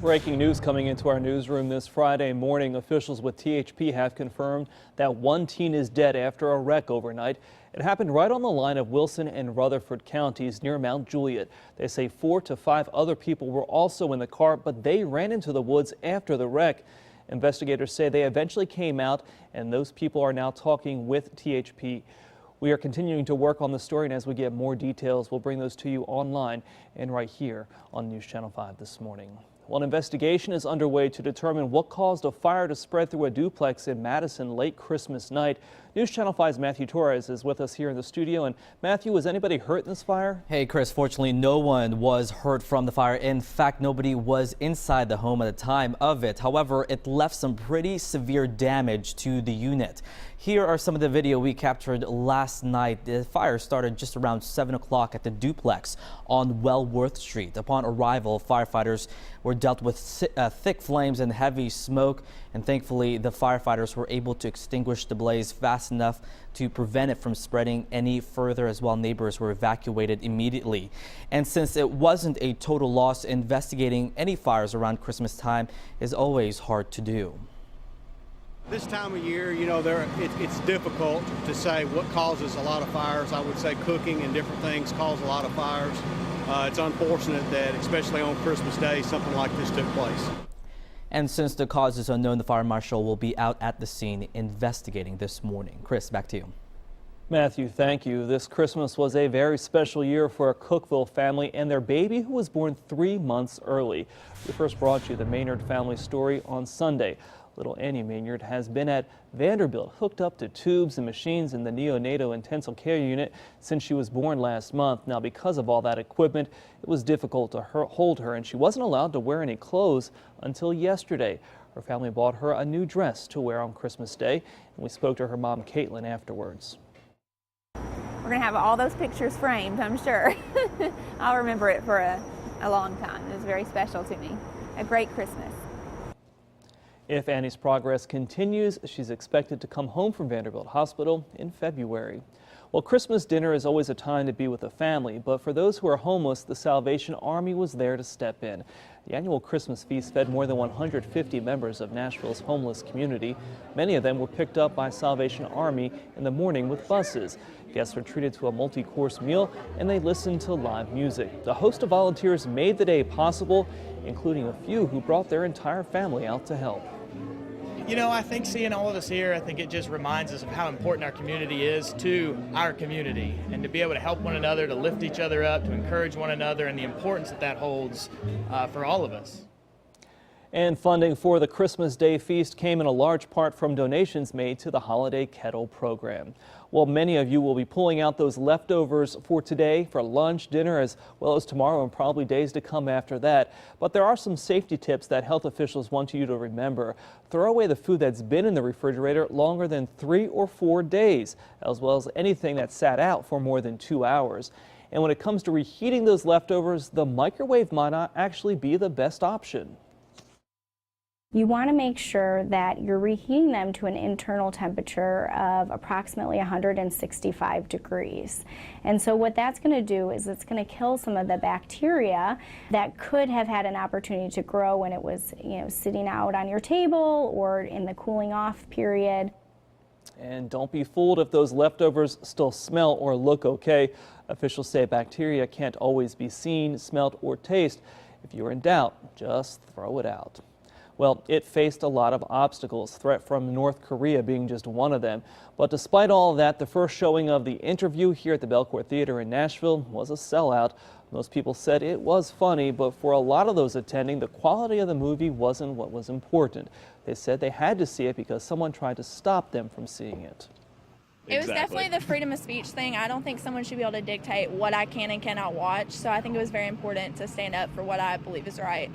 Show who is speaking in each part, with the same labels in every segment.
Speaker 1: Breaking news coming into our newsroom this Friday morning. Officials with THP have confirmed that one teen is dead after a wreck overnight. It happened right on the line of Wilson and Rutherford counties near Mount Juliet. They say 4 to 5 other people were also in the car, but they ran into the woods after the wreck. Investigators say they eventually came out, and those people are now talking with THP. We are continuing to work on the story, and as we get more details, we'll bring those to you online and right here on News Channel 5 this morning. Well, an investigation is underway to determine what caused a fire to spread through a duplex in Madison late Christmas night. News Channel 5's Matthew Torres is with us here in the studio. And Matthew, was anybody hurt in this fire?
Speaker 2: Hey, Chris, fortunately, no one was hurt from the fire. In fact, nobody was inside the home at the time of it. However, it left some pretty severe damage to the unit. Here are some of the video we captured last night. The fire started just around 7 o'clock at the duplex on Wellworth Street. Upon arrival, firefighters were dealt with thick flames and heavy smoke, and thankfully the firefighters were able to extinguish the blaze fast enough to prevent it from spreading any further. As well, neighbors were evacuated immediately. And since it wasn't a total loss, investigating any fires around Christmas time is always hard to do.
Speaker 3: This time of year, you know, it's difficult to say what causes a lot of fires. I would say cooking and different things cause a lot of fires. It's unfortunate that, especially on Christmas Day, something like this took place.
Speaker 2: And since the cause is unknown, the fire marshal will be out at the scene investigating this morning. Chris, back to you.
Speaker 1: Matthew, thank you. This Christmas was a very special year for a Cookeville family and their baby who was born 3 months early. We first brought you the Maynard family story on Sunday. Little Annie Maynard has been at Vanderbilt, hooked up to tubes and machines in the neonatal intensive care unit since she was born last month. Now, because of all that equipment, it was difficult to hold her, and she wasn't allowed to wear any clothes until yesterday. Her family bought her a new dress to wear on Christmas Day, and we spoke to her mom, Caitlin, afterwards.
Speaker 4: We're going to have all those pictures framed, I'm sure. I'll remember it for a long time. It was very special to me. A great Christmas.
Speaker 1: If Annie's progress continues, she's expected to come home from Vanderbilt Hospital in February. Well, Christmas dinner is always a time to be with the family, but for those who are homeless, the Salvation Army was there to step in. The annual Christmas feast fed more than 150 members of Nashville's homeless community. Many of them were picked up by Salvation Army in the morning with buses. Guests were treated to a multi-course meal, and they listened to live music. A host of volunteers made the day possible, including a few who brought their entire family out to help.
Speaker 5: You know, I think seeing all of us here, I think it just reminds us of how important our community is to our community, and to be able to help one another, to lift each other up, to encourage one another, and the importance that that holds for all of us.
Speaker 1: And funding for the Christmas Day feast came in a large part from donations made to the Holiday Kettle program. Well, many of you will be pulling out those leftovers for today, for lunch, dinner, as well as tomorrow and probably days to come after that. But there are some safety tips that health officials want you to remember. Throw away the food that's been in the refrigerator longer than 3 or 4 days, as well as anything that sat out for more than 2 hours. And when it comes to reheating those leftovers, the microwave might not actually be the best option.
Speaker 6: You want to make sure that you're reheating them to an internal temperature of approximately 165 degrees. And so what that's going to do is it's going to kill some of the bacteria that could have had an opportunity to grow when it was, sitting out on your table or in the cooling off period.
Speaker 1: And don't be fooled if those leftovers still smell or look okay. Officials say bacteria can't always be seen, smelt, or tasted. If you're in doubt, just throw it out. Well, it faced a lot of obstacles, threat from North Korea being just one of them. But despite all of that, the first showing of The Interview here at the Belcourt Theater in Nashville was a sellout. Most people said it was funny, but for a lot of those attending, the quality of the movie wasn't what was important. They said they had to see it because someone tried to stop them from seeing it.
Speaker 7: It was definitely the freedom of speech thing. I don't think someone should be able to dictate what I can and cannot watch, so I think it was very important to stand up for what I believe is right.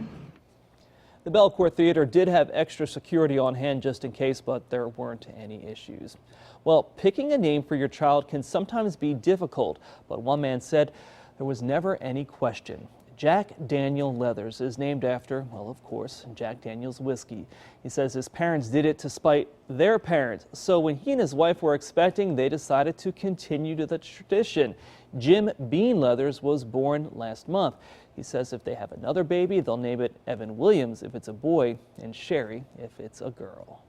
Speaker 1: The Belcourt Theater did have extra security on hand just in case, but there weren't any issues. Well, picking a name for your child can sometimes be difficult, but one man said there was never any question. Jack Daniel Leathers is named after, well, of course, Jack Daniel's whiskey. He says his parents did it to spite their parents. So when he and his wife were expecting, they decided to continue to the tradition. Jim Bean Leathers was born last month. He says if they have another baby, they'll name it Evan Williams if it's a boy and Sherry if it's a girl.